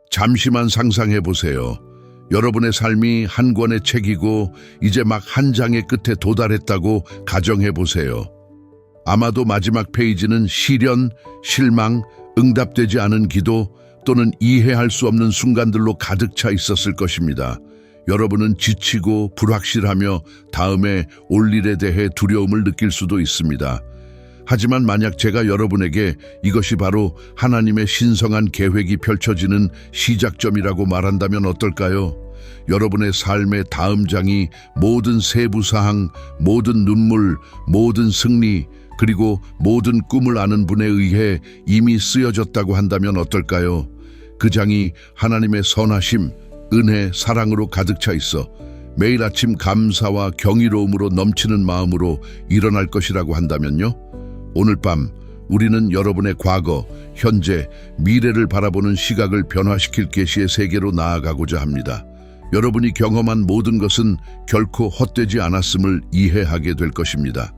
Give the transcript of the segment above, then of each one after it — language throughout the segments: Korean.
잠시만 상상해 보세요. 여러분의 삶이 한 권의 책이고 이제 막 한 장의 끝에 도달했다고 가정해 보세요. 아마도 마지막 페이지는 시련, 실망, 응답되지 않은 기도 또는 이해할 수 없는 순간들로 가득 차 있었을 것입니다. 여러분은 지치고 불확실하며 다음에 올 일에 대해 두려움을 느낄 수도 있습니다. 하지만 만약 제가 여러분에게 이것이 바로 하나님의 신성한 계획이 펼쳐지는 시작점이라고 말한다면 어떨까요? 여러분의 삶의 다음 장이 모든 세부사항, 모든 눈물, 모든 승리, 그리고 모든 꿈을 아는 분에 의해 이미 쓰여졌다고 한다면 어떨까요? 그 장이 하나님의 선하심, 은혜, 사랑으로 가득 차 있어 매일 아침 감사와 경이로움으로 넘치는 마음으로 일어날 것이라고 한다면요? 오늘 밤 우리는 여러분의 과거, 현재, 미래를 바라보는 시각을 변화시킬 계시의 세계로 나아가고자 합니다. 여러분이 경험한 모든 것은 결코 헛되지 않았음을 이해하게 될 것입니다.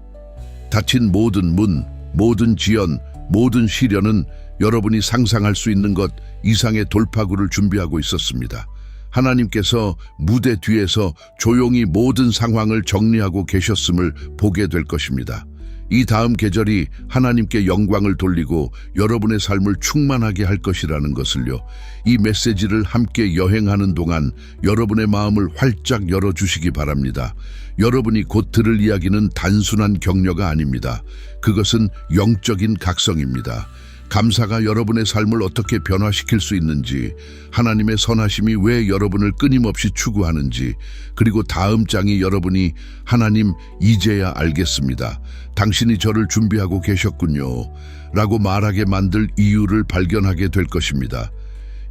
닫힌 모든 문, 모든 지연, 모든 시련은 여러분이 상상할 수 있는 것 이상의 돌파구를 준비하고 있었습니다. 하나님께서 무대 뒤에서 조용히 모든 상황을 정리하고 계셨음을 보게 될 것입니다. 이 다음 계절이 하나님께 영광을 돌리고 여러분의 삶을 충만하게 할 것이라는 것을요. 이 메시지를 함께 여행하는 동안 여러분의 마음을 활짝 열어주시기 바랍니다. 여러분이 곧 들을 이야기는 단순한 격려가 아닙니다. 그것은 영적인 각성입니다. 감사가 여러분의 삶을 어떻게 변화시킬 수 있는지, 하나님의 선하심이 왜 여러분을 끊임없이 추구하는지, 그리고 다음 장이 여러분이 하나님 이제야 알겠습니다. 당신이 저를 준비하고 계셨군요. 라고 말하게 만들 이유를 발견하게 될 것입니다.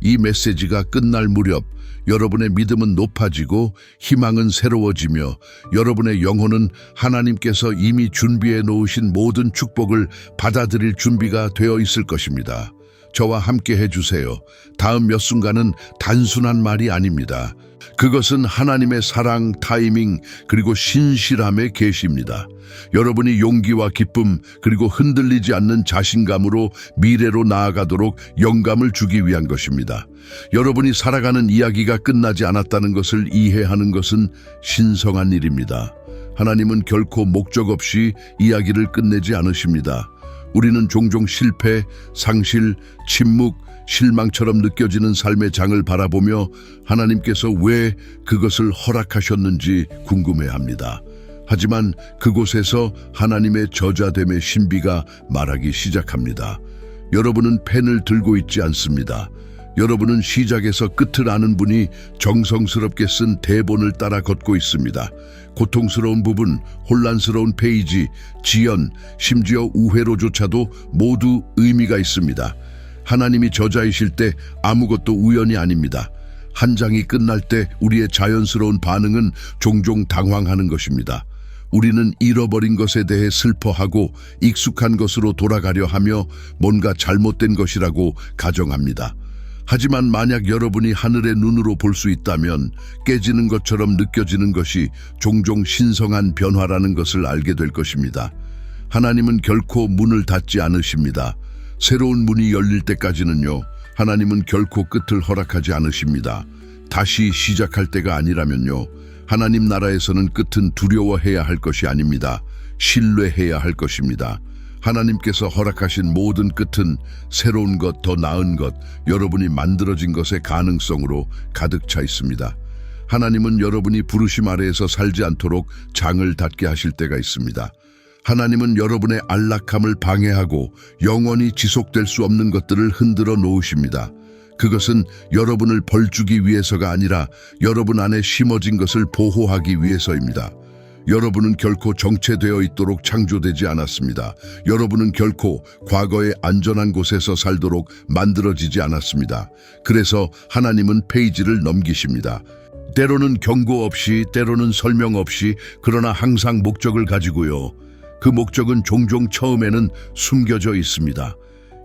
이 메시지가 끝날 무렵 여러분의 믿음은 높아지고 희망은 새로워지며 여러분의 영혼은 하나님께서 이미 준비해 놓으신 모든 축복을 받아들일 준비가 되어 있을 것입니다. 저와 함께 해주세요. 다음 몇 순간은 단순한 말이 아닙니다. 그것은 하나님의 사랑, 타이밍, 그리고 신실함의 계시입니다. 여러분이 용기와 기쁨, 그리고 흔들리지 않는 자신감으로 미래로 나아가도록 영감을 주기 위한 것입니다. 여러분이 살아가는 이야기가 끝나지 않았다는 것을 이해하는 것은 신성한 일입니다. 하나님은 결코 목적 없이 이야기를 끝내지 않으십니다. 우리는 종종 실패, 상실, 침묵, 실망처럼 느껴지는 삶의 장을 바라보며 하나님께서 왜 그것을 허락하셨는지 궁금해합니다. 하지만 그곳에서 하나님의 저자됨의 신비가 말하기 시작합니다. 여러분은 펜을 들고 있지 않습니다. 여러분은 시작에서 끝을 아는 분이 정성스럽게 쓴 대본을 따라 걷고 있습니다. 고통스러운 부분, 혼란스러운 페이지, 지연, 심지어 우회로조차도 모두 의미가 있습니다. 하나님이 저자이실 때 아무것도 우연이 아닙니다. 한 장이 끝날 때 우리의 자연스러운 반응은 종종 당황하는 것입니다. 우리는 잃어버린 것에 대해 슬퍼하고 익숙한 것으로 돌아가려 하며 뭔가 잘못된 것이라고 가정합니다. 하지만 만약 여러분이 하늘의 눈으로 볼 수 있다면 깨지는 것처럼 느껴지는 것이 종종 신성한 변화라는 것을 알게 될 것입니다. 하나님은 결코 문을 닫지 않으십니다. 새로운 문이 열릴 때까지는요, 하나님은 결코 끝을 허락하지 않으십니다. 다시 시작할 때가 아니라면요, 하나님 나라에서는 끝은 두려워해야 할 것이 아닙니다. 신뢰해야 할 것입니다. 하나님께서 허락하신 모든 끝은 새로운 것, 더 나은 것, 여러분이 만들어진 것의 가능성으로 가득 차 있습니다. 하나님은 여러분이 부르심 아래에서 살지 않도록 장을 닫게 하실 때가 있습니다. 하나님은 여러분의 안락함을 방해하고 영원히 지속될 수 없는 것들을 흔들어 놓으십니다. 그것은 여러분을 벌주기 위해서가 아니라 여러분 안에 심어진 것을 보호하기 위해서입니다. 여러분은 결코 정체되어 있도록 창조되지 않았습니다. 여러분은 결코 과거의 안전한 곳에서 살도록 만들어지지 않았습니다. 그래서 하나님은 페이지를 넘기십니다. 때로는 경고 없이, 때로는 설명 없이, 그러나 항상 목적을 가지고요. 그 목적은 종종 처음에는 숨겨져 있습니다.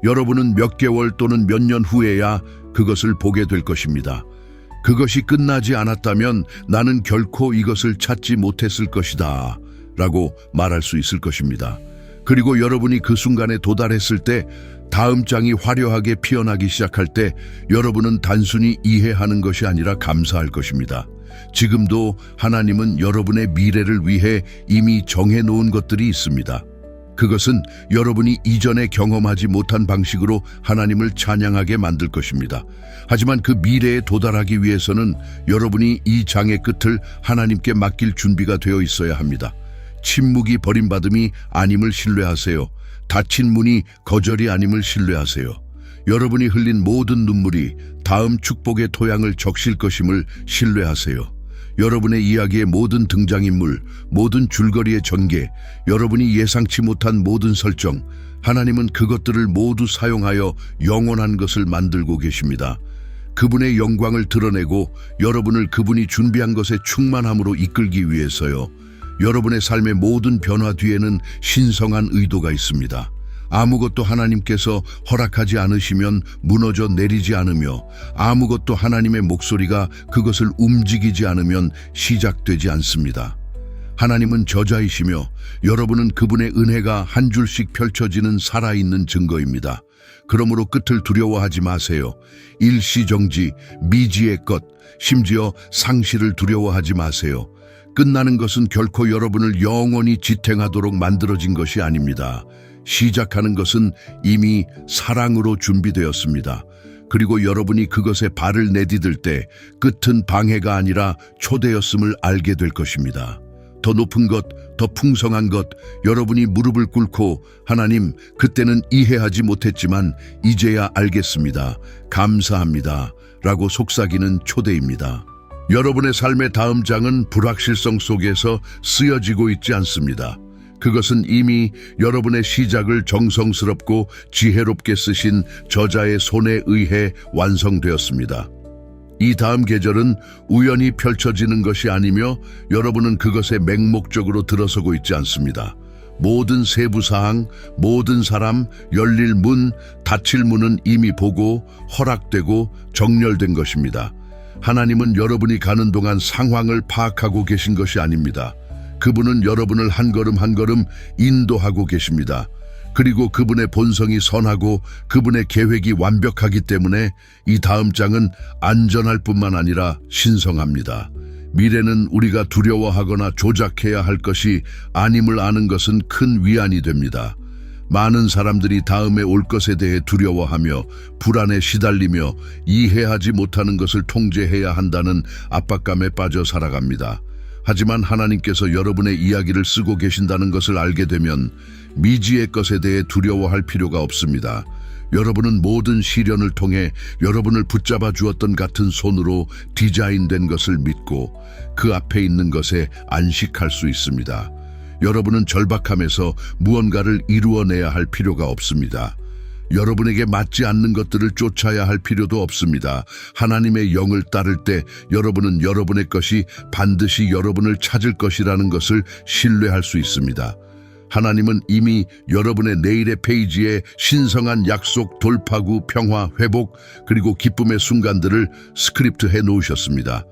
여러분은 몇 개월 또는 몇 년 후에야 그것을 보게 될 것입니다. 그것이 끝나지 않았다면 나는 결코 이것을 찾지 못했을 것이다 라고 말할 수 있을 것입니다. 그리고 여러분이 그 순간에 도달했을 때 다음 장이 화려하게 피어나기 시작할 때 여러분은 단순히 이해하는 것이 아니라 감사할 것입니다. 지금도 하나님은 여러분의 미래를 위해 이미 정해놓은 것들이 있습니다. 그것은 여러분이 이전에 경험하지 못한 방식으로 하나님을 찬양하게 만들 것입니다. 하지만 그 미래에 도달하기 위해서는 여러분이 이 장의 끝을 하나님께 맡길 준비가 되어 있어야 합니다. 침묵이 버림받음이 아님을 신뢰하세요. 닫힌 문이 거절이 아님을 신뢰하세요. 여러분이 흘린 모든 눈물이 다음 축복의 토양을 적실 것임을 신뢰하세요. 여러분의 이야기의 모든 등장인물, 모든 줄거리의 전개, 여러분이 예상치 못한 모든 설정, 하나님은 그것들을 모두 사용하여 영원한 것을 만들고 계십니다. 그분의 영광을 드러내고 여러분을 그분이 준비한 것에 충만함으로 이끌기 위해서요. 여러분의 삶의 모든 변화 뒤에는 신성한 의도가 있습니다. 아무것도 하나님께서 허락하지 않으시면 무너져 내리지 않으며 아무것도 하나님의 목소리가 그것을 움직이지 않으면 시작되지 않습니다. 하나님은 저자이시며 여러분은 그분의 은혜가 한 줄씩 펼쳐지는 살아있는 증거입니다. 그러므로 끝을 두려워하지 마세요. 일시정지, 미지의 것, 심지어 상실을 두려워하지 마세요. 끝나는 것은 결코 여러분을 영원히 지탱하도록 만들어진 것이 아닙니다. 시작하는 것은 이미 사랑으로 준비되었습니다. 그리고 여러분이 그것에 발을 내디딜 때 끝은 방해가 아니라 초대였음을 알게 될 것입니다. 더 높은 것, 더 풍성한 것, 여러분이 무릎을 꿇고 하나님, 그때는 이해하지 못했지만 이제야 알겠습니다. 감사합니다. 라고 속삭이는 초대입니다. 여러분의 삶의 다음 장은 불확실성 속에서 쓰여지고 있지 않습니다. 그것은 이미 여러분의 시작을 정성스럽고 지혜롭게 쓰신 저자의 손에 의해 완성되었습니다. 이 다음 계절은 우연히 펼쳐지는 것이 아니며 여러분은 그것에 맹목적으로 들어서고 있지 않습니다. 모든 세부사항, 모든 사람, 열릴 문, 닫힐 문은 이미 보고 허락되고 정렬된 것입니다. 하나님은 여러분이 가는 동안 상황을 파악하고 계신 것이 아닙니다. 그분은 여러분을 한 걸음 한 걸음 인도하고 계십니다. 그리고 그분의 본성이 선하고 그분의 계획이 완벽하기 때문에 이 다음 장은 안전할 뿐만 아니라 신성합니다. 미래는 우리가 두려워하거나 조작해야 할 것이 아님을 아는 것은 큰 위안이 됩니다. 많은 사람들이 다음에 올 것에 대해 두려워하며 불안에 시달리며 이해하지 못하는 것을 통제해야 한다는 압박감에 빠져 살아갑니다. 하지만 하나님께서 여러분의 이야기를 쓰고 계신다는 것을 알게 되면 미지의 것에 대해 두려워할 필요가 없습니다. 여러분은 모든 시련을 통해 여러분을 붙잡아 주었던 같은 손으로 디자인된 것을 믿고 그 앞에 있는 것에 안식할 수 있습니다. 여러분은 절박함에서 무언가를 이루어내야 할 필요가 없습니다. 여러분에게 맞지 않는 것들을 쫓아야 할 필요도 없습니다. 하나님의 영을 따를 때 여러분은 여러분의 것이 반드시 여러분을 찾을 것이라는 것을 신뢰할 수 있습니다. 하나님은 이미 여러분의 내일의 페이지에 신성한 약속, 돌파구, 평화, 회복, 그리고 기쁨의 순간들을 스크립트해 놓으셨습니다.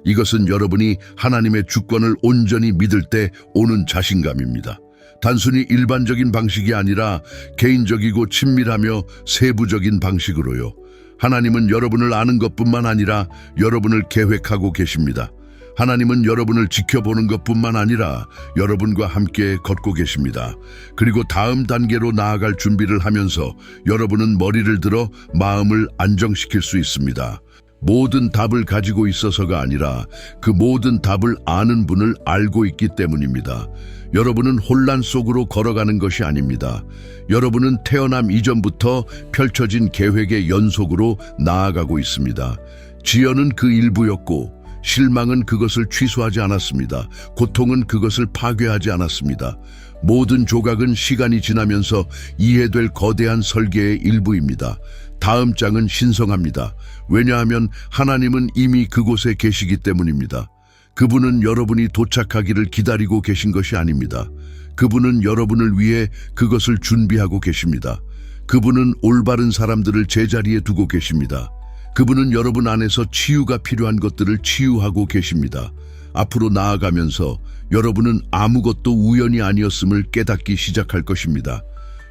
이것은 여러분이 하나님의 주권을 온전히 믿을 때 오는 자신감입니다. 단순히 일반적인 방식이 아니라 개인적이고 친밀하며 세부적인 방식으로요. 하나님은 여러분을 아는 것뿐만 아니라 여러분을 계획하고 계십니다. 하나님은 여러분을 지켜보는 것뿐만 아니라 여러분과 함께 걷고 계십니다. 그리고 다음 단계로 나아갈 준비를 하면서 여러분은 머리를 들어 마음을 안정시킬 수 있습니다. 모든 답을 가지고 있어서가 아니라 그 모든 답을 아는 분을 알고 있기 때문입니다. 여러분은 혼란 속으로 걸어가는 것이 아닙니다. 여러분은 태어남 이전부터 펼쳐진 계획의 연속으로 나아가고 있습니다. 지연은 그 일부였고 실망은 그것을 취소하지 않았습니다. 고통은 그것을 파괴하지 않았습니다. 모든 조각은 시간이 지나면서 이해될 거대한 설계의 일부입니다. 다음 장은 신성합니다. 왜냐하면 하나님은 이미 그곳에 계시기 때문입니다. 그분은 여러분이 도착하기를 기다리고 계신 것이 아닙니다. 그분은 여러분을 위해 그것을 준비하고 계십니다. 그분은 올바른 사람들을 제자리에 두고 계십니다. 그분은 여러분 안에서 치유가 필요한 것들을 치유하고 계십니다. 앞으로 나아가면서 여러분은 아무것도 우연이 아니었음을 깨닫기 시작할 것입니다.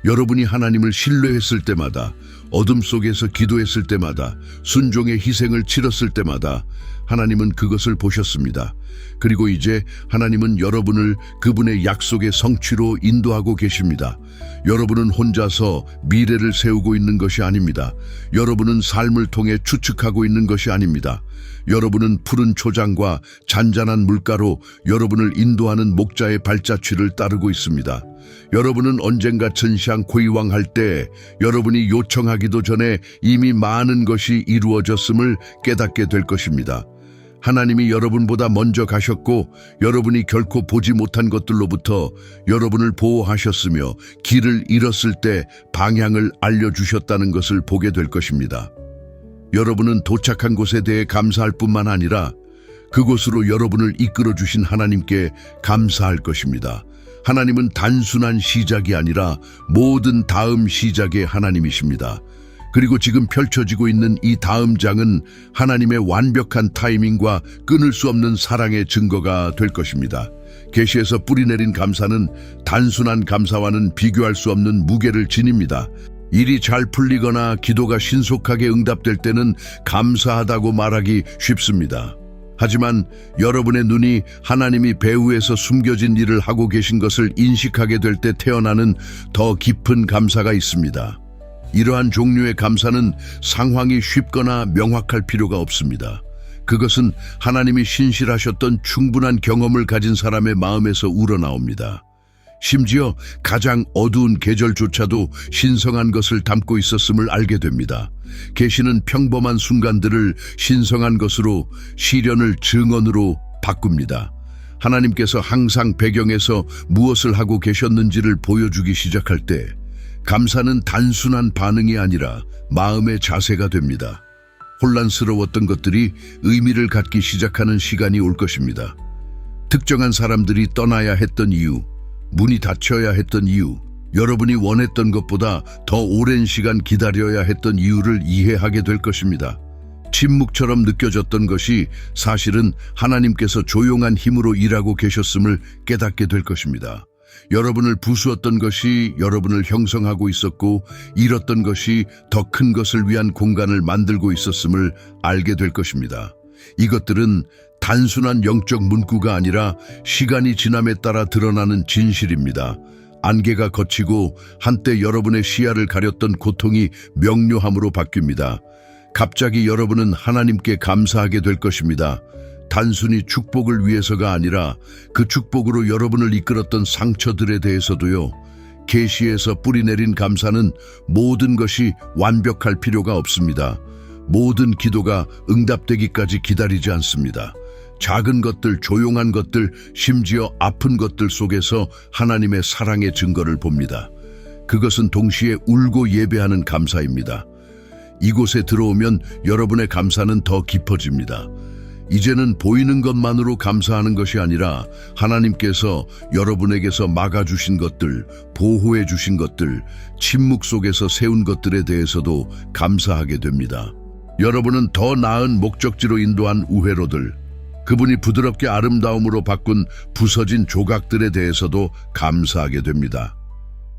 여러분이 하나님을 신뢰했을 때마다, 어둠 속에서 기도했을 때마다, 순종의 희생을 치렀을 때마다 하나님은 그것을 보셨습니다. 그리고 이제 하나님은 여러분을 그분의 약속의 성취로 인도하고 계십니다. 여러분은 혼자서 미래를 세우고 있는 것이 아닙니다. 여러분은 삶을 통해 추측하고 있는 것이 아닙니다. 여러분은 푸른 초장과 잔잔한 물가로 여러분을 인도하는 목자의 발자취를 따르고 있습니다. 여러분은 언젠가 천시향 고이왕할 때 여러분이 요청하기도 전에 이미 많은 것이 이루어졌음을 깨닫게 될 것입니다. 하나님이 여러분보다 먼저 가셨고 여러분이 결코 보지 못한 것들로부터 여러분을 보호하셨으며 길을 잃었을 때 방향을 알려주셨다는 것을 보게 될 것입니다. 여러분은 도착한 곳에 대해 감사할 뿐만 아니라 그곳으로 여러분을 이끌어 주신 하나님께 감사할 것입니다. 하나님은 단순한 시작이 아니라 모든 다음 시작의 하나님이십니다. 그리고 지금 펼쳐지고 있는 이 다음 장은 하나님의 완벽한 타이밍과 끊을 수 없는 사랑의 증거가 될 것입니다. 계시에서 뿌리내린 감사는 단순한 감사와는 비교할 수 없는 무게를 지닙니다. 일이 잘 풀리거나 기도가 신속하게 응답될 때는 감사하다고 말하기 쉽습니다. 하지만 여러분의 눈이 하나님이 배후에서 숨겨진 일을 하고 계신 것을 인식하게 될 때 태어나는 더 깊은 감사가 있습니다. 이러한 종류의 감사는 상황이 쉽거나 명확할 필요가 없습니다. 그것은 하나님이 신실하셨던 충분한 경험을 가진 사람의 마음에서 우러나옵니다. 심지어 가장 어두운 계절조차도 신성한 것을 담고 있었음을 알게 됩니다. 계시는 평범한 순간들을 신성한 것으로, 시련을 증언으로 바꿉니다. 하나님께서 항상 배경에서 무엇을 하고 계셨는지를 보여주기 시작할 때 감사는 단순한 반응이 아니라 마음의 자세가 됩니다. 혼란스러웠던 것들이 의미를 갖기 시작하는 시간이 올 것입니다. 특정한 사람들이 떠나야 했던 이유, 문이 닫혀야 했던 이유, 여러분이 원했던 것보다 더 오랜 시간 기다려야 했던 이유를 이해하게 될 것입니다. 침묵처럼 느껴졌던 것이 사실은 하나님께서 조용한 힘으로 일하고 계셨음을 깨닫게 될 것입니다. 여러분을 부수었던 것이 여러분을 형성하고 있었고 잃었던 것이 더 큰 것을 위한 공간을 만들고 있었음을 알게 될 것입니다. 이것들은 단순한 영적 문구가 아니라 시간이 지남에 따라 드러나는 진실입니다. 안개가 걷히고 한때 여러분의 시야를 가렸던 고통이 명료함으로 바뀝니다. 갑자기 여러분은 하나님께 감사하게 될 것입니다. 단순히 축복을 위해서가 아니라 그 축복으로 여러분을 이끌었던 상처들에 대해서도요. 계시에서 뿌리내린 감사는 모든 것이 완벽할 필요가 없습니다. 모든 기도가 응답되기까지 기다리지 않습니다. 작은 것들, 조용한 것들, 심지어 아픈 것들 속에서 하나님의 사랑의 증거를 봅니다. 그것은 동시에 울고 예배하는 감사입니다. 이곳에 들어오면 여러분의 감사는 더 깊어집니다. 이제는 보이는 것만으로 감사하는 것이 아니라 하나님께서 여러분에게서 막아주신 것들, 보호해 주신 것들, 침묵 속에서 세운 것들에 대해서도 감사하게 됩니다. 여러분은 더 나은 목적지로 인도한 우회로들, 그분이 부드럽게 아름다움으로 바꾼 부서진 조각들에 대해서도 감사하게 됩니다.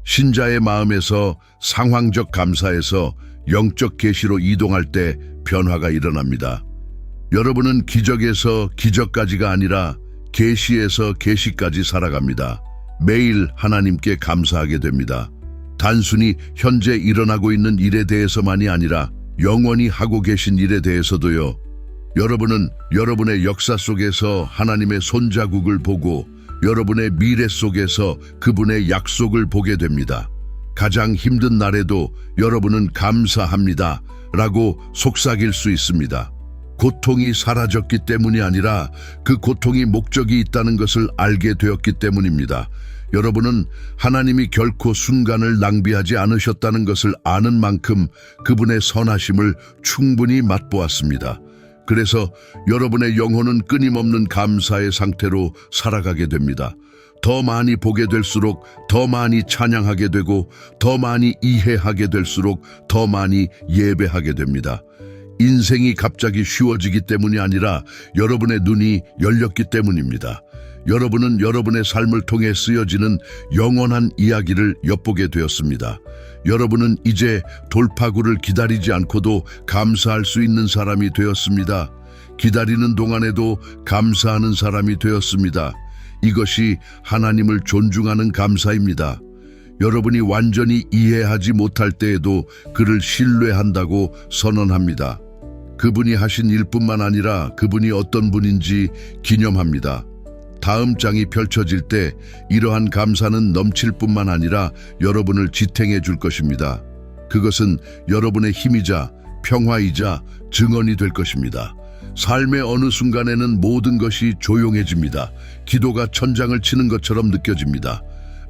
신자의 마음에서 상황적 감사에서 영적 계시로 이동할 때 변화가 일어납니다. 여러분은 기적에서 기적까지가 아니라 계시에서 계시까지 살아갑니다. 매일 하나님께 감사하게 됩니다. 단순히 현재 일어나고 있는 일에 대해서만이 아니라 영원히 하고 계신 일에 대해서도요. 여러분은 여러분의 역사 속에서 하나님의 손자국을 보고 여러분의 미래 속에서 그분의 약속을 보게 됩니다. 가장 힘든 날에도 여러분은 감사합니다 라고 속삭일 수 있습니다. 고통이 사라졌기 때문이 아니라 그 고통이 목적이 있다는 것을 알게 되었기 때문입니다. 여러분은 하나님이 결코 순간을 낭비하지 않으셨다는 것을 아는 만큼 그분의 선하심을 충분히 맛보았습니다. 그래서 여러분의 영혼은 끊임없는 감사의 상태로 살아가게 됩니다. 더 많이 보게 될수록 더 많이 찬양하게 되고 더 많이 이해하게 될수록 더 많이 예배하게 됩니다. 인생이 갑자기 쉬워지기 때문이 아니라 여러분의 눈이 열렸기 때문입니다. 여러분은 여러분의 삶을 통해 쓰여지는 영원한 이야기를 엿보게 되었습니다. 여러분은 이제 돌파구를 기다리지 않고도 감사할 수 있는 사람이 되었습니다. 기다리는 동안에도 감사하는 사람이 되었습니다. 이것이 하나님을 존중하는 감사입니다. 여러분이 완전히 이해하지 못할 때에도 그를 신뢰한다고 선언합니다. 그분이 하신 일뿐만 아니라 그분이 어떤 분인지 기념합니다. 다음 장이 펼쳐질 때 이러한 감사는 넘칠 뿐만 아니라 여러분을 지탱해 줄 것입니다. 그것은 여러분의 힘이자 평화이자 증언이 될 것입니다. 삶의 어느 순간에는 모든 것이 조용해집니다. 기도가 천장을 치는 것처럼 느껴집니다.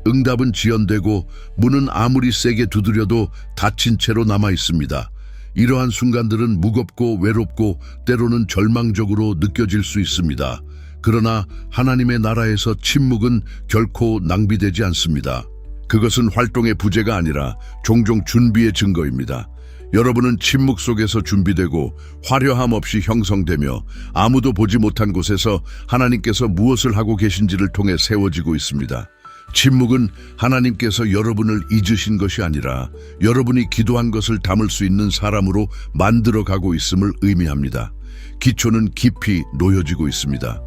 응답은 지연되고 문은 아무리 세게 두드려도 닫힌 채로 남아 있습니다. 이러한 순간들은 무겁고 외롭고 때로는 절망적으로 느껴질 수 있습니다. 그러나 하나님의 나라에서 침묵은 결코 낭비되지 않습니다. 그것은 활동의 부재가 아니라 종종 준비의 증거입니다. 여러분은 침묵 속에서 준비되고 화려함 없이 형성되며 아무도 보지 못한 곳에서 하나님께서 무엇을 하고 계신지를 통해 세워지고 있습니다. 침묵은 하나님께서 여러분을 잊으신 것이 아니라 여러분이 기도한 것을 담을 수 있는 사람으로 만들어가고 있음을 의미합니다. 기초는 깊이 놓여지고 있습니다.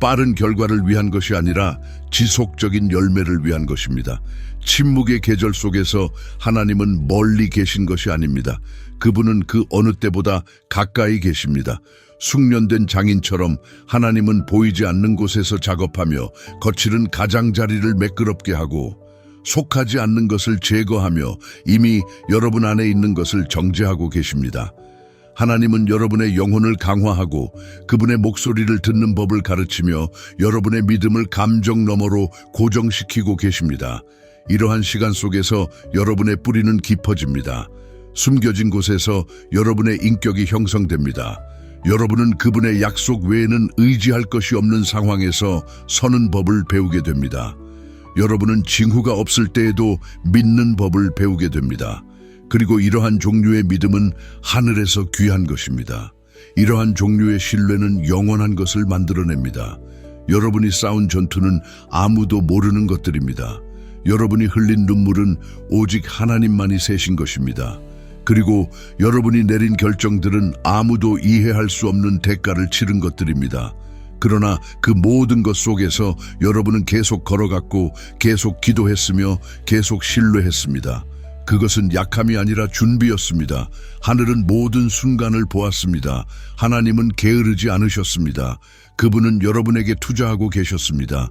빠른 결과를 위한 것이 아니라 지속적인 열매를 위한 것입니다. 침묵의 계절 속에서 하나님은 멀리 계신 것이 아닙니다. 그분은 그 어느 때보다 가까이 계십니다. 숙련된 장인처럼 하나님은 보이지 않는 곳에서 작업하며 거칠은 가장자리를 매끄럽게 하고 속하지 않는 것을 제거하며 이미 여러분 안에 있는 것을 정죄하고 계십니다. 하나님은 여러분의 영혼을 강화하고 그분의 목소리를 듣는 법을 가르치며 여러분의 믿음을 감정 너머로 고정시키고 계십니다. 이러한 시간 속에서 여러분의 뿌리는 깊어집니다. 숨겨진 곳에서 여러분의 인격이 형성됩니다. 여러분은 그분의 약속 외에는 의지할 것이 없는 상황에서 서는 법을 배우게 됩니다. 여러분은 징후가 없을 때에도 믿는 법을 배우게 됩니다. 그리고 이러한 종류의 믿음은 하늘에서 귀한 것입니다. 이러한 종류의 신뢰는 영원한 것을 만들어냅니다. 여러분이 싸운 전투는 아무도 모르는 것들입니다. 여러분이 흘린 눈물은 오직 하나님만이 세신 것입니다. 그리고 여러분이 내린 결정들은 아무도 이해할 수 없는 대가를 치른 것들입니다. 그러나 그 모든 것 속에서 여러분은 계속 걸어갔고 계속 기도했으며 계속 신뢰했습니다. 그것은 약함이 아니라 준비였습니다. 하늘은 모든 순간을 보았습니다. 하나님은 게으르지 않으셨습니다. 그분은 여러분에게 투자하고 계셨습니다.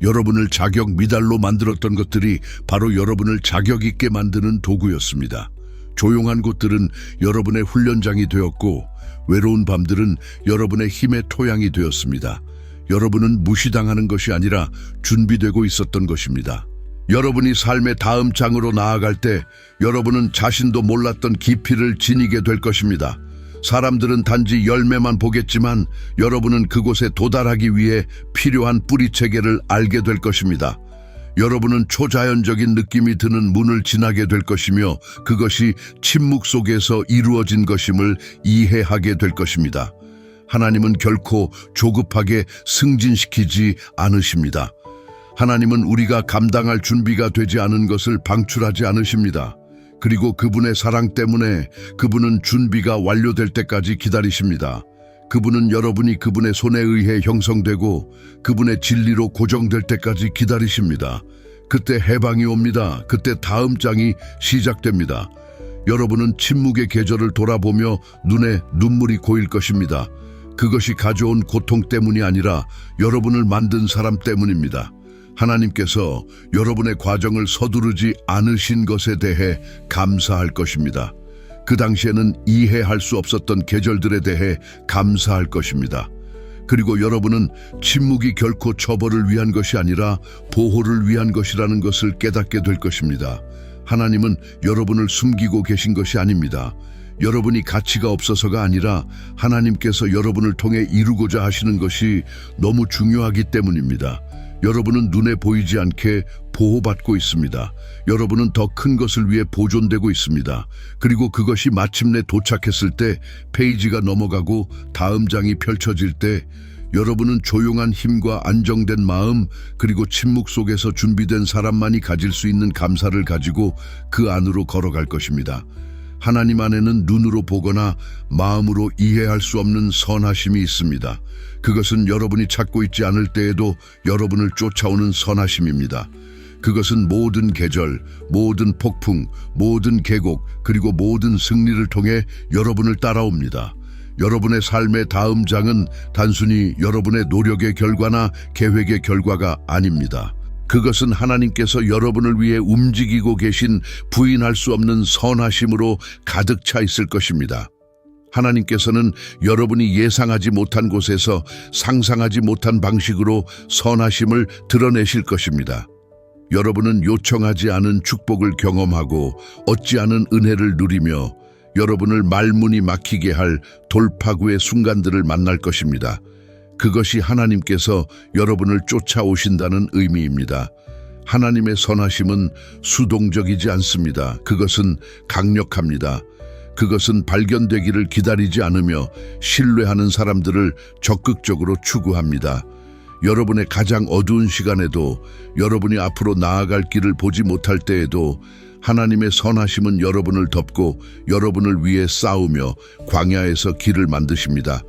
여러분을 자격 미달로 만들었던 것들이 바로 여러분을 자격 있게 만드는 도구였습니다. 조용한 곳들은 여러분의 훈련장이 되었고 외로운 밤들은 여러분의 힘의 토양이 되었습니다. 여러분은 무시당하는 것이 아니라 준비되고 있었던 것입니다. 여러분이 삶의 다음 장으로 나아갈 때 여러분은 자신도 몰랐던 깊이를 지니게 될 것입니다. 사람들은 단지 열매만 보겠지만 여러분은 그곳에 도달하기 위해 필요한 뿌리 체계를 알게 될 것입니다. 여러분은 초자연적인 느낌이 드는 문을 지나게 될 것이며 그것이 침묵 속에서 이루어진 것임을 이해하게 될 것입니다. 하나님은 결코 조급하게 승진시키지 않으십니다. 하나님은 우리가 감당할 준비가 되지 않은 것을 방출하지 않으십니다. 그리고 그분의 사랑 때문에 그분은 준비가 완료될 때까지 기다리십니다. 그분은 여러분이 그분의 손에 의해 형성되고 그분의 진리로 고정될 때까지 기다리십니다. 그때 해방이 옵니다. 그때 다음 장이 시작됩니다. 여러분은 침묵의 계절을 돌아보며 눈에 눈물이 고일 것입니다. 그것이 가져온 고통 때문이 아니라 여러분을 만든 사람 때문입니다. 하나님께서 여러분의 과정을 서두르지 않으신 것에 대해 감사할 것입니다. 그 당시에는 이해할 수 없었던 계절들에 대해 감사할 것입니다. 그리고 여러분은 침묵이 결코 처벌을 위한 것이 아니라 보호를 위한 것이라는 것을 깨닫게 될 것입니다. 하나님은 여러분을 숨기고 계신 것이 아닙니다. 여러분이 가치가 없어서가 아니라 하나님께서 여러분을 통해 이루고자 하시는 것이 너무 중요하기 때문입니다. 여러분은 눈에 보이지 않게 보호받고 있습니다. 여러분은 더 큰 것을 위해 보존되고 있습니다. 그리고 그것이 마침내 도착했을 때, 페이지가 넘어가고 다음 장이 펼쳐질 때, 여러분은 조용한 힘과 안정된 마음, 그리고 침묵 속에서 준비된 사람만이 가질 수 있는 감사를 가지고 그 안으로 걸어갈 것입니다. 하나님 안에는 눈으로 보거나 마음으로 이해할 수 없는 선하심이 있습니다. 그것은 여러분이 찾고 있지 않을 때에도 여러분을 쫓아오는 선하심입니다. 그것은 모든 계절, 모든 폭풍, 모든 계곡, 그리고 모든 승리를 통해 여러분을 따라옵니다. 여러분의 삶의 다음 장은 단순히 여러분의 노력의 결과나 계획의 결과가 아닙니다. 그것은 하나님께서 여러분을 위해 움직이고 계신 부인할 수 없는 선하심으로 가득 차 있을 것입니다. 하나님께서는 여러분이 예상하지 못한 곳에서 상상하지 못한 방식으로 선하심을 드러내실 것입니다. 여러분은 요청하지 않은 축복을 경험하고 얻지 않은 은혜를 누리며 여러분을 말문이 막히게 할 돌파구의 순간들을 만날 것입니다. 그것이 하나님께서 여러분을 쫓아오신다는 의미입니다. 하나님의 선하심은 수동적이지 않습니다. 그것은 강력합니다. 그것은 발견되기를 기다리지 않으며 신뢰하는 사람들을 적극적으로 추구합니다. 여러분의 가장 어두운 시간에도, 여러분이 앞으로 나아갈 길을 보지 못할 때에도 하나님의 선하심은 여러분을 덮고 여러분을 위해 싸우며 광야에서 길을 만드십니다.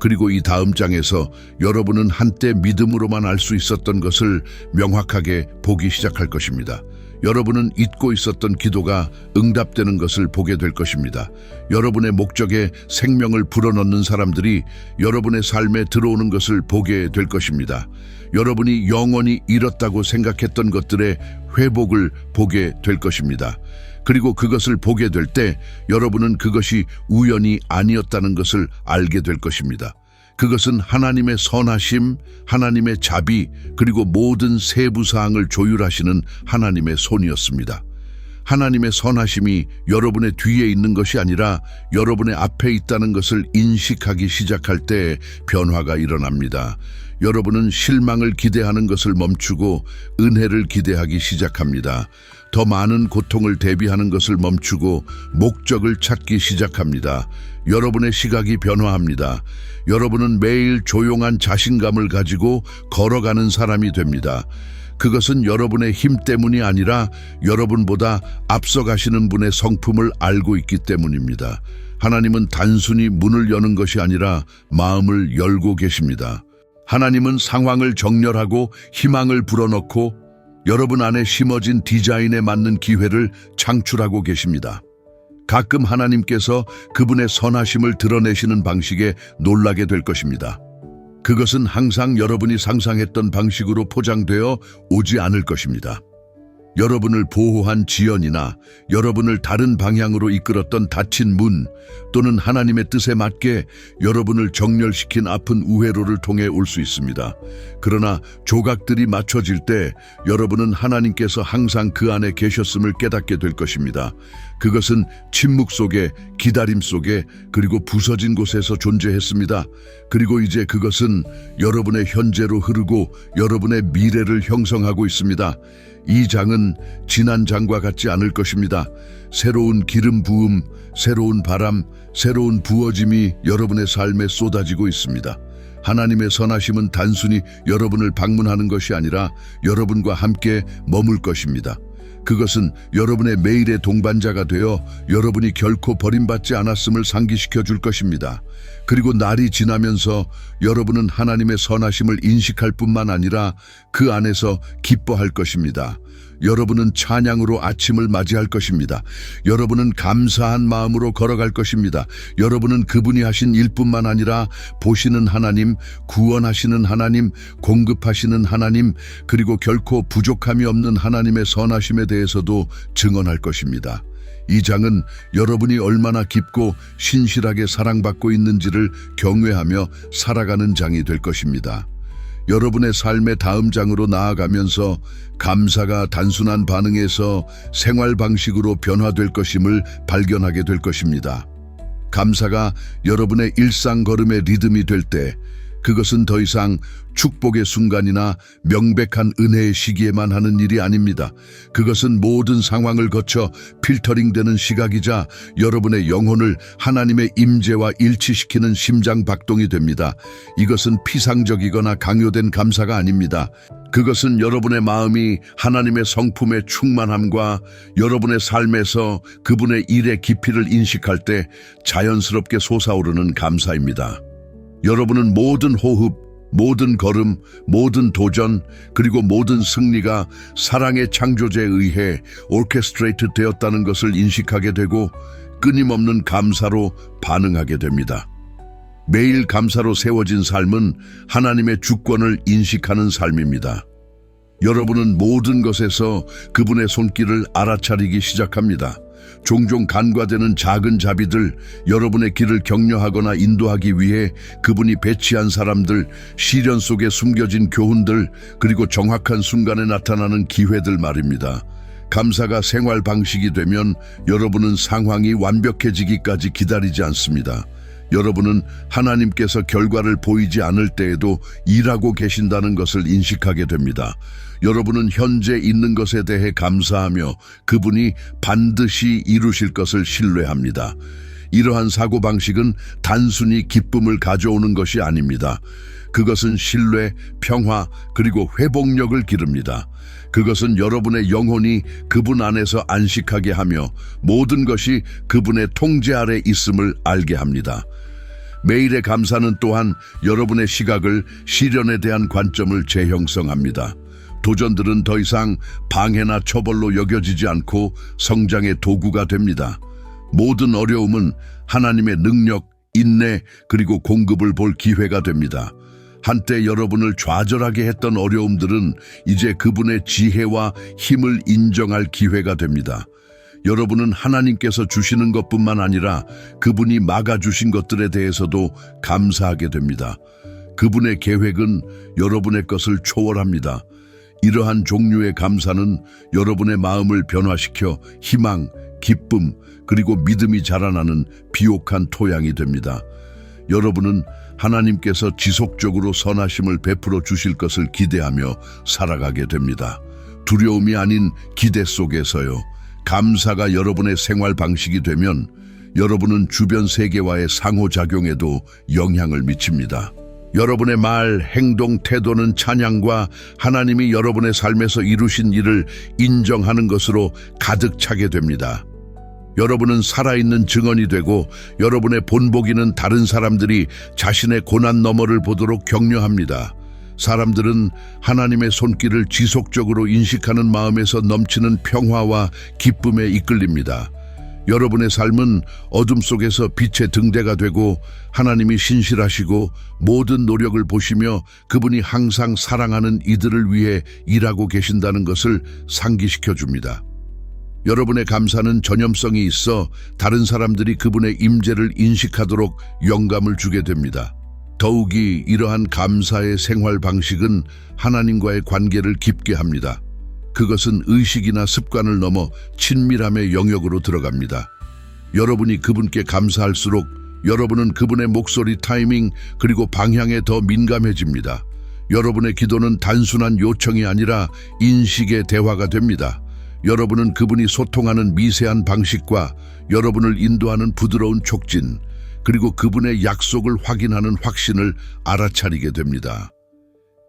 그리고 이 다음 장에서 여러분은 한때 믿음으로만 알 수 있었던 것을 명확하게 보기 시작할 것입니다. 여러분은 잊고 있었던 기도가 응답되는 것을 보게 될 것입니다. 여러분의 목적에 생명을 불어넣는 사람들이 여러분의 삶에 들어오는 것을 보게 될 것입니다. 여러분이 영원히 잃었다고 생각했던 것들의 회복을 보게 될 것입니다. 그리고 그것을 보게 될 때 여러분은 그것이 우연이 아니었다는 것을 알게 될 것입니다. 그것은 하나님의 선하심, 하나님의 자비, 그리고 모든 세부 사항을 조율하시는 하나님의 손이었습니다. 하나님의 선하심이 여러분의 뒤에 있는 것이 아니라 여러분의 앞에 있다는 것을 인식하기 시작할 때 변화가 일어납니다. 여러분은 실망을 기대하는 것을 멈추고 은혜를 기대하기 시작합니다. 더 많은 고통을 대비하는 것을 멈추고 목적을 찾기 시작합니다. 여러분의 시각이 변화합니다. 여러분은 매일 조용한 자신감을 가지고 걸어가는 사람이 됩니다. 그것은 여러분의 힘 때문이 아니라 여러분보다 앞서가시는 분의 성품을 알고 있기 때문입니다. 하나님은 단순히 문을 여는 것이 아니라 마음을 열고 계십니다. 하나님은 상황을 정렬하고 희망을 불어넣고 여러분 안에 심어진 디자인에 맞는 기회를 창출하고 계십니다. 가끔 하나님께서 그분의 선하심을 드러내시는 방식에 놀라게 될 것입니다. 그것은 항상 여러분이 상상했던 방식으로 포장되어 오지 않을 것입니다. 여러분을 보호한 지연이나 여러분을 다른 방향으로 이끌었던 닫힌 문, 또는 하나님의 뜻에 맞게 여러분을 정렬시킨 아픈 우회로를 통해 올 수 있습니다. 그러나 조각들이 맞춰질 때 여러분은 하나님께서 항상 그 안에 계셨음을 깨닫게 될 것입니다. 그것은 침묵 속에, 기다림 속에, 그리고 부서진 곳에서 존재했습니다. 그리고 이제 그것은 여러분의 현재로 흐르고 여러분의 미래를 형성하고 있습니다. 이 장은 지난 장과 같지 않을 것입니다. 새로운 기름 부음, 새로운 바람, 새로운 부어짐이 여러분의 삶에 쏟아지고 있습니다. 하나님의 선하심은 단순히 여러분을 방문하는 것이 아니라 여러분과 함께 머물 것입니다. 그것은 여러분의 매일의 동반자가 되어 여러분이 결코 버림받지 않았음을 상기시켜 줄 것입니다. 그리고 날이 지나면서 여러분은 하나님의 선하심을 인식할 뿐만 아니라 그 안에서 기뻐할 것입니다. 여러분은 찬양으로 아침을 맞이할 것입니다. 여러분은 감사한 마음으로 걸어갈 것입니다. 여러분은 그분이 하신 일뿐만 아니라 보시는 하나님, 구원하시는 하나님, 공급하시는 하나님, 그리고 결코 부족함이 없는 하나님의 선하심에 대해서도 증언할 것입니다. 이 장은 여러분이 얼마나 깊고 신실하게 사랑받고 있는지를 경외하며 살아가는 장이 될 것입니다. 여러분의 삶의 다음 장으로 나아가면서 감사가 단순한 반응에서 생활 방식으로 변화될 것임을 발견하게 될 것입니다. 감사가 여러분의 일상 걸음의 리듬이 될 때 그것은 더 이상 축복의 순간이나 명백한 은혜의 시기에만 하는 일이 아닙니다. 그것은 모든 상황을 거쳐 필터링되는 시각이자 여러분의 영혼을 하나님의 임재와 일치시키는 심장 박동이 됩니다. 이것은 피상적이거나 강요된 감사가 아닙니다. 그것은 여러분의 마음이 하나님의 성품의 충만함과 여러분의 삶에서 그분의 일의 깊이를 인식할 때 자연스럽게 솟아오르는 감사입니다. 여러분은 모든 호흡, 모든 걸음, 모든 도전, 그리고 모든 승리가 사랑의 창조제에 의해 오케스트레이트 되었다는 것을 인식하게 되고 끊임없는 감사로 반응하게 됩니다. 매일 감사로 세워진 삶은 하나님의 주권을 인식하는 삶입니다. 여러분은 모든 것에서 그분의 손길을 알아차리기 시작합니다. 종종 간과되는 작은 자비들, 여러분의 길을 격려하거나 인도하기 위해 그분이 배치한 사람들, 시련 속에 숨겨진 교훈들, 그리고 정확한 순간에 나타나는 기회들 말입니다. 감사가 생활 방식이 되면 여러분은 상황이 완벽해지기까지 기다리지 않습니다. 여러분은 하나님께서 결과를 보이지 않을 때에도 일하고 계신다는 것을 인식하게 됩니다. 여러분은 현재 있는 것에 대해 감사하며 그분이 반드시 이루실 것을 신뢰합니다. 이러한 사고방식은 단순히 기쁨을 가져오는 것이 아닙니다. 그것은 신뢰, 평화, 그리고 회복력을 기릅니다. 그것은 여러분의 영혼이 그분 안에서 안식하게 하며 모든 것이 그분의 통제 아래 있음을 알게 합니다. 매일의 감사는 또한 여러분의 시각을, 시련에 대한 관점을 재형성합니다. 도전들은 더 이상 방해나 처벌로 여겨지지 않고 성장의 도구가 됩니다. 모든 어려움은 하나님의 능력, 인내, 그리고 공급을 볼 기회가 됩니다. 한때 여러분을 좌절하게 했던 어려움들은 이제 그분의 지혜와 힘을 인정할 기회가 됩니다. 여러분은 하나님께서 주시는 것뿐만 아니라 그분이 막아주신 것들에 대해서도 감사하게 됩니다. 그분의 계획은 여러분의 것을 초월합니다. 이러한 종류의 감사는 여러분의 마음을 변화시켜 희망, 기쁨, 그리고 믿음이 자라나는 비옥한 토양이 됩니다. 여러분은 하나님께서 지속적으로 선하심을 베풀어 주실 것을 기대하며 살아가게 됩니다. 두려움이 아닌 기대 속에서요. 감사가 여러분의 생활 방식이 되면 여러분은 주변 세계와의 상호작용에도 영향을 미칩니다. 여러분의 말, 행동, 태도는 찬양과 하나님이 여러분의 삶에서 이루신 일을 인정하는 것으로 가득 차게 됩니다. 여러분은 살아있는 증언이 되고 여러분의 본보기는 다른 사람들이 자신의 고난 너머를 보도록 격려합니다. 사람들은 하나님의 손길을 지속적으로 인식하는 마음에서 넘치는 평화와 기쁨에 이끌립니다. 여러분의 삶은 어둠 속에서 빛의 등대가 되고 하나님이 신실하시고 모든 노력을 보시며 그분이 항상 사랑하는 이들을 위해 일하고 계신다는 것을 상기시켜 줍니다. 여러분의 감사는 전염성이 있어 다른 사람들이 그분의 임재를 인식하도록 영감을 주게 됩니다. 더욱이 이러한 감사의 생활 방식은 하나님과의 관계를 깊게 합니다. 그것은 의식이나 습관을 넘어 친밀함의 영역으로 들어갑니다. 여러분이 그분께 감사할수록 여러분은 그분의 목소리, 타이밍, 그리고 방향에 더 민감해집니다. 여러분의 기도는 단순한 요청이 아니라 인식의 대화가 됩니다. 여러분은 그분이 소통하는 미세한 방식과 여러분을 인도하는 부드러운 촉진, 그리고 그분의 약속을 확인하는 확신을 알아차리게 됩니다.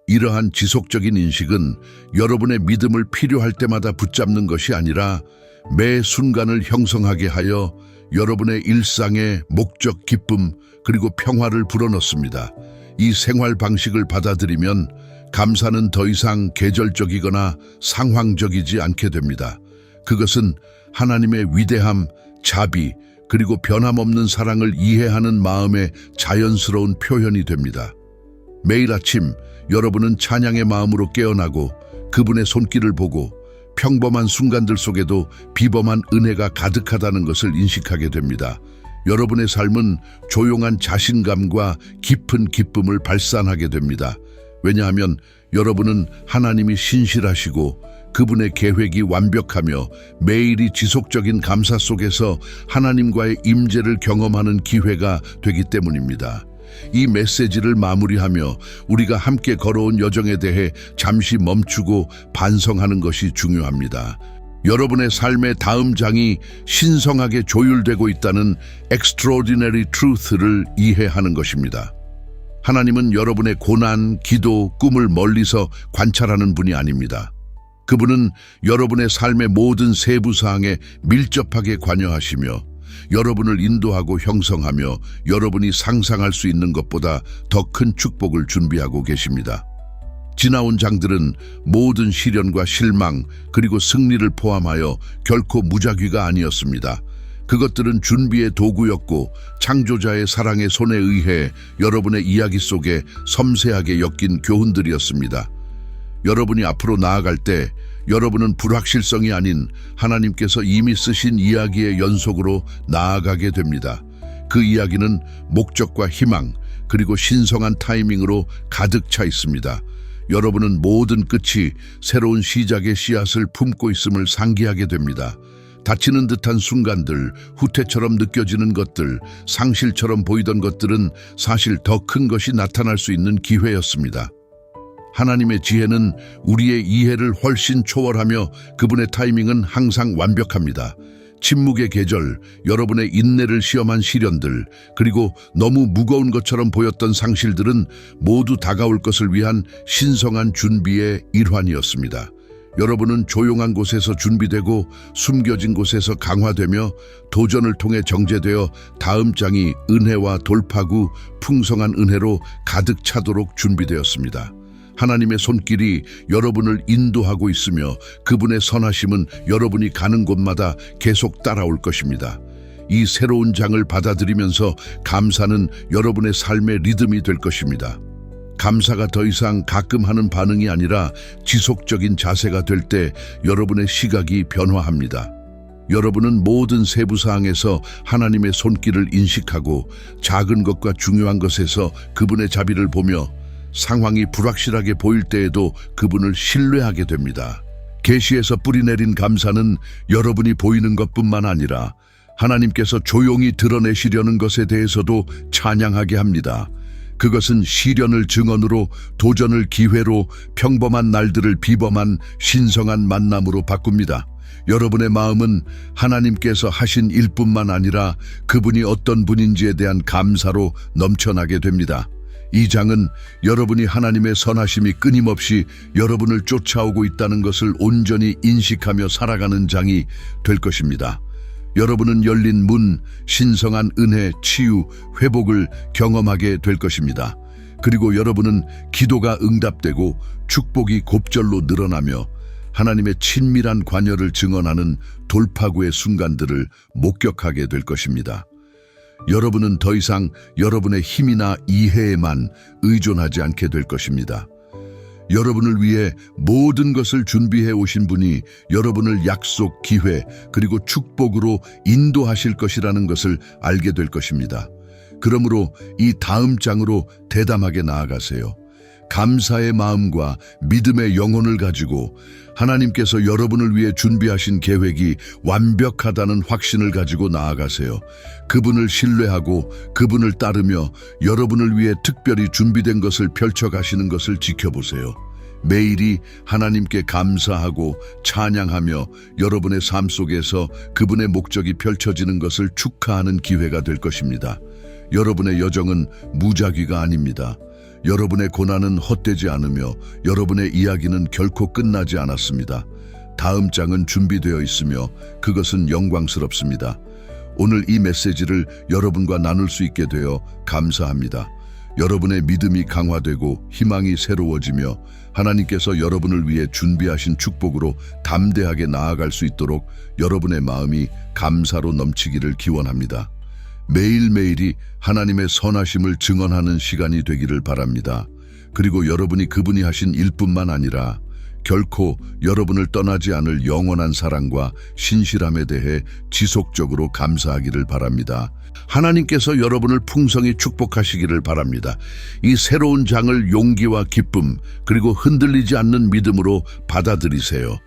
이러한 지속적인 인식은 여러분의 믿음을 필요할 때마다 붙잡는 것이 아니라 매 순간을 형성하게 하여 여러분의 일상에 목적, 기쁨, 그리고 평화를 불어넣습니다. 이 생활 방식을 받아들이면 감사는 더 이상 계절적이거나 상황적이지 않게 됩니다. 그것은 하나님의 위대함, 자비, 그리고 변함없는 사랑을 이해하는 마음의 자연스러운 표현이 됩니다. 매일 아침 여러분은 찬양의 마음으로 깨어나고 그분의 손길을 보고 평범한 순간들 속에도 비범한 은혜가 가득하다는 것을 인식하게 됩니다. 여러분의 삶은 조용한 자신감과 깊은 기쁨을 발산하게 됩니다. 왜냐하면 여러분은 하나님이 신실하시고 그분의 계획이 완벽하며 매일이 지속적인 감사 속에서 하나님과의 임재를 경험하는 기회가 되기 때문입니다. 이 메시지를 마무리하며 우리가 함께 걸어온 여정에 대해 잠시 멈추고 반성하는 것이 중요합니다. 여러분의 삶의 다음 장이 신성하게 조율되고 있다는 extraordinary truth를 이해하는 것입니다. 하나님은 여러분의 고난, 기도, 꿈을 멀리서 관찰하는 분이 아닙니다. 그분은 여러분의 삶의 모든 세부 사항에 밀접하게 관여하시며 여러분을 인도하고 형성하며 여러분이 상상할 수 있는 것보다 더 큰 축복을 준비하고 계십니다. 지나온 장들은 모든 시련과 실망 그리고 승리를 포함하여 결코 무작위가 아니었습니다. 그것들은 준비의 도구였고 창조자의 사랑의 손에 의해 여러분의 이야기 속에 섬세하게 엮인 교훈들이었습니다. 여러분이 앞으로 나아갈 때 여러분은 불확실성이 아닌 하나님께서 이미 쓰신 이야기의 연속으로 나아가게 됩니다. 그 이야기는 목적과 희망 그리고 신성한 타이밍으로 가득 차 있습니다. 여러분은 모든 끝이 새로운 시작의 씨앗을 품고 있음을 상기하게 됩니다. 다치는 듯한 순간들, 후퇴처럼 느껴지는 것들, 상실처럼 보이던 것들은 사실 더 큰 것이 나타날 수 있는 기회였습니다. 하나님의 지혜는 우리의 이해를 훨씬 초월하며 그분의 타이밍은 항상 완벽합니다. 침묵의 계절, 여러분의 인내를 시험한 시련들, 그리고 너무 무거운 것처럼 보였던 상실들은 모두 다가올 것을 위한 신성한 준비의 일환이었습니다. 여러분은 조용한 곳에서 준비되고 숨겨진 곳에서 강화되며 도전을 통해 정제되어 다음 장이 은혜와 돌파구, 풍성한 은혜로 가득 차도록 준비되었습니다. 하나님의 손길이 여러분을 인도하고 있으며 그분의 선하심은 여러분이 가는 곳마다 계속 따라올 것입니다. 이 새로운 장을 받아들이면서 감사는 여러분의 삶의 리듬이 될 것입니다. 감사가 더 이상 가끔 하는 반응이 아니라 지속적인 자세가 될 때 여러분의 시각이 변화합니다. 여러분은 모든 세부사항에서 하나님의 손길을 인식하고 작은 것과 중요한 것에서 그분의 자비를 보며 상황이 불확실하게 보일 때에도 그분을 신뢰하게 됩니다. 계시에서 뿌리내린 감사는 여러분이 보이는 것뿐만 아니라 하나님께서 조용히 드러내시려는 것에 대해서도 찬양하게 합니다. 그것은 시련을 증언으로, 도전을 기회로, 평범한 날들을 비범한 신성한 만남으로 바꿉니다. 여러분의 마음은 하나님께서 하신 일뿐만 아니라 그분이 어떤 분인지에 대한 감사로 넘쳐나게 됩니다. 이 장은 여러분이 하나님의 선하심이 끊임없이 여러분을 쫓아오고 있다는 것을 온전히 인식하며 살아가는 장이 될 것입니다. 여러분은 열린 문, 신성한 은혜, 치유, 회복을 경험하게 될 것입니다. 그리고 여러분은 기도가 응답되고 축복이 곱절로 늘어나며 하나님의 친밀한 관여를 증언하는 돌파구의 순간들을 목격하게 될 것입니다. 여러분은 더 이상 여러분의 힘이나 이해에만 의존하지 않게 될 것입니다. 여러분을 위해 모든 것을 준비해 오신 분이 여러분을 약속, 기회, 그리고 축복으로 인도하실 것이라는 것을 알게 될 것입니다. 그러므로 이 다음 장으로 대담하게 나아가세요. 감사의 마음과 믿음의 영혼을 가지고 하나님께서 여러분을 위해 준비하신 계획이 완벽하다는 확신을 가지고 나아가세요. 그분을 신뢰하고 그분을 따르며 여러분을 위해 특별히 준비된 것을 펼쳐가시는 것을 지켜보세요. 매일이 하나님께 감사하고 찬양하며 여러분의 삶 속에서 그분의 목적이 펼쳐지는 것을 축하하는 기회가 될 것입니다. 여러분의 여정은 무작위가 아닙니다. 여러분의 고난은 헛되지 않으며 여러분의 이야기는 결코 끝나지 않았습니다. 다음 장은 준비되어 있으며 그것은 영광스럽습니다. 오늘 이 메시지를 여러분과 나눌 수 있게 되어 감사합니다. 여러분의 믿음이 강화되고 희망이 새로워지며 하나님께서 여러분을 위해 준비하신 축복으로 담대하게 나아갈 수 있도록 여러분의 마음이 감사로 넘치기를 기원합니다. 매일매일이 하나님의 선하심을 증언하는 시간이 되기를 바랍니다. 그리고 여러분이 그분이 하신 일뿐만 아니라 결코 여러분을 떠나지 않을 영원한 사랑과 신실함에 대해 지속적으로 감사하기를 바랍니다. 하나님께서 여러분을 풍성히 축복하시기를 바랍니다. 이 새로운 장을 용기와 기쁨 그리고 흔들리지 않는 믿음으로 받아들이세요.